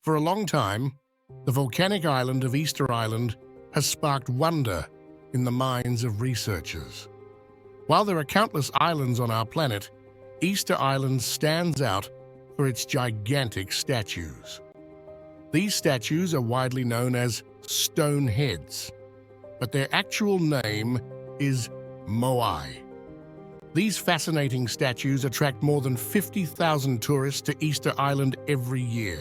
For a long time, the volcanic island of Easter Island has sparked wonder in the minds of researchers. While there are countless islands on our planet, Easter Island stands out for its gigantic statues. These statues are widely known as stone heads, but their actual name is Moai. These fascinating statues attract more than 50,000 tourists to Easter Island every year.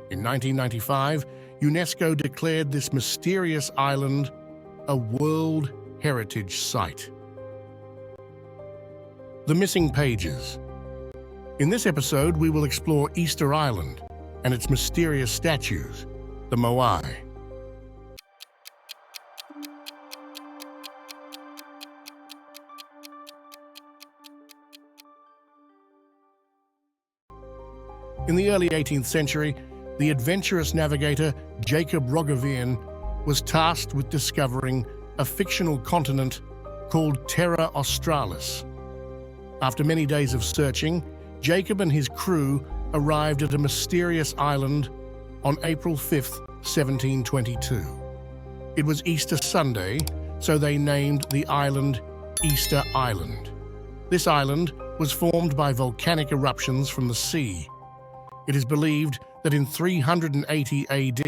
In 1995, UNESCO declared this mysterious island a World Heritage Site. The missing pages. In this episode, we will explore Easter Island and its mysterious statues, the Moai. In the early 18th century, the adventurous navigator Jacob Roggeveen was tasked with discovering a fictional continent called Terra Australis. After many days of searching, Jacob and his crew arrived at a mysterious island on April 5th, 1722. It was Easter Sunday, so they named the island Easter Island. This island was formed by volcanic eruptions from the sea. It is believed that in 380 AD,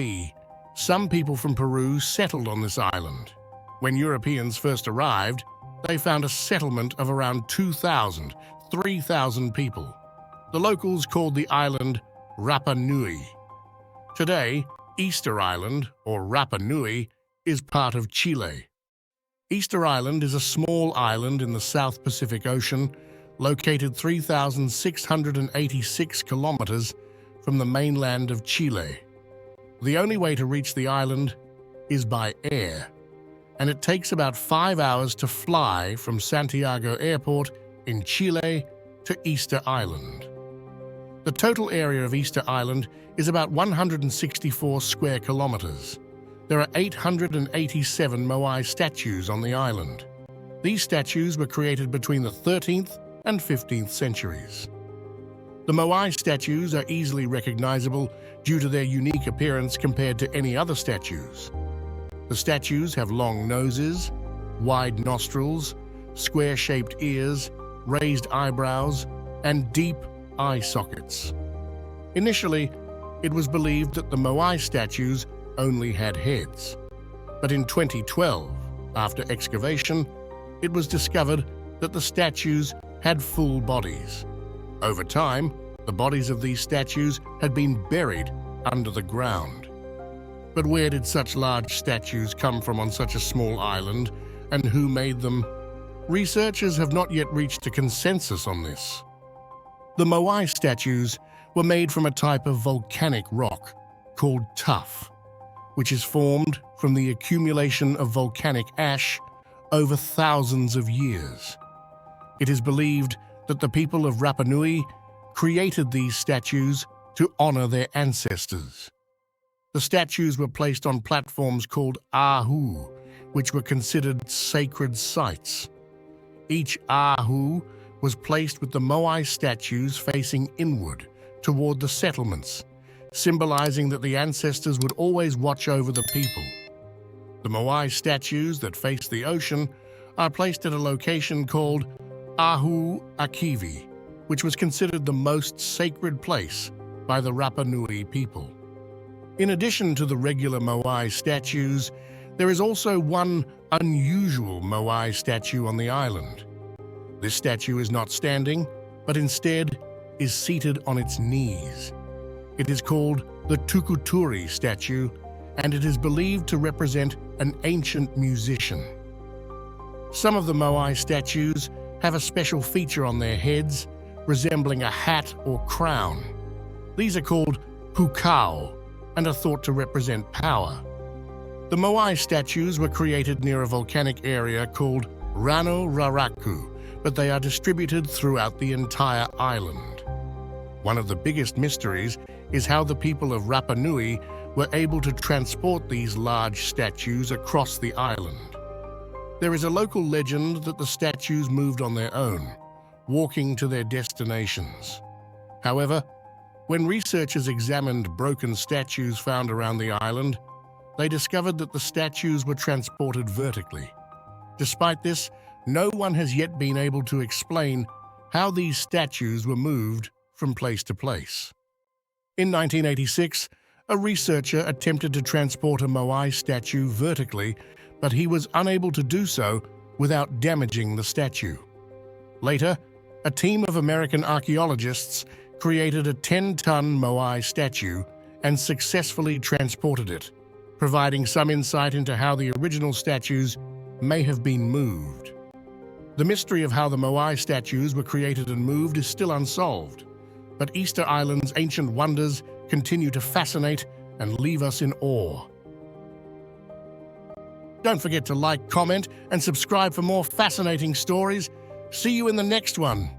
some people from Peru settled on this island. When Europeans first arrived, they found a settlement of around 3,000 people. The locals called the island Rapa Nui. Today, Easter Island, or Rapa Nui, is part of Chile. Easter Island is a small island in the South Pacific Ocean, located 3,686 kilometers from the mainland of Chile. The only way to reach the island is by air, and it takes about 5 hours to fly from Santiago Airport in Chile to Easter Island. The total area of Easter Island is about 164 square kilometers. There are 887 Moai statues on the island. These statues were created between the 13th and 15th centuries. The Moai statues are easily recognizable due to their unique appearance compared to any other statues. The statues have long noses, wide nostrils, square-shaped ears, raised eyebrows, and deep eye sockets. Initially, it was believed that the Moai statues only had heads. But in 2012, after excavation, it was discovered that the statues had full bodies. Over time, the bodies of these statues had been buried under the ground. But where did such large statues come from on such a small island, and who made them? Researchers have not yet reached a consensus on this. The Moai statues were made from a type of volcanic rock called tuff, which is formed from the accumulation of volcanic ash over thousands of years. It is believed that the people of Rapa Nui created these statues to honor their ancestors. The statues were placed on platforms called Ahu, which were considered sacred sites. Each Ahu was placed with the Moai statues facing inward toward the settlements, symbolizing that the ancestors would always watch over the people. The Moai statues that face the ocean are placed at a location called Ahu Akivi, which was considered the most sacred place by the Rapa Nui people. In addition to the regular Moai statues, there is also one unusual Moai statue on the island. This statue is not standing, but instead is seated on its knees. It is called the Tukuturi statue, and it is believed to represent an ancient musician. Some of the Moai statues have a special feature on their heads, resembling a hat or crown. These are called pukao and are thought to represent power. The Moai statues were created near a volcanic area called Rano, Raraku, but they are distributed throughout the entire island. One of the biggest mysteries is how the people of Rapa Nui were able to transport these large statues across the island. There is a local legend that the statues moved on their own, walking to their destinations. However, When researchers examined broken statues found around the island, they discovered that the statues were transported vertically. Despite this, no one has yet been able to explain how these statues were moved from place to place. In 1986, a researcher attempted to transport a Moai statue vertically, but he was unable to do so without damaging the statue. Later, a team of American archaeologists created a 10-ton Moai statue and successfully transported it, providing some insight into how the original statues may have been moved. The mystery of how the Moai statues were created and moved is still unsolved, but Easter Island's ancient wonders continue to fascinate and leave us in awe. Don't forget to like, comment, and subscribe for more fascinating stories. See you in the next one.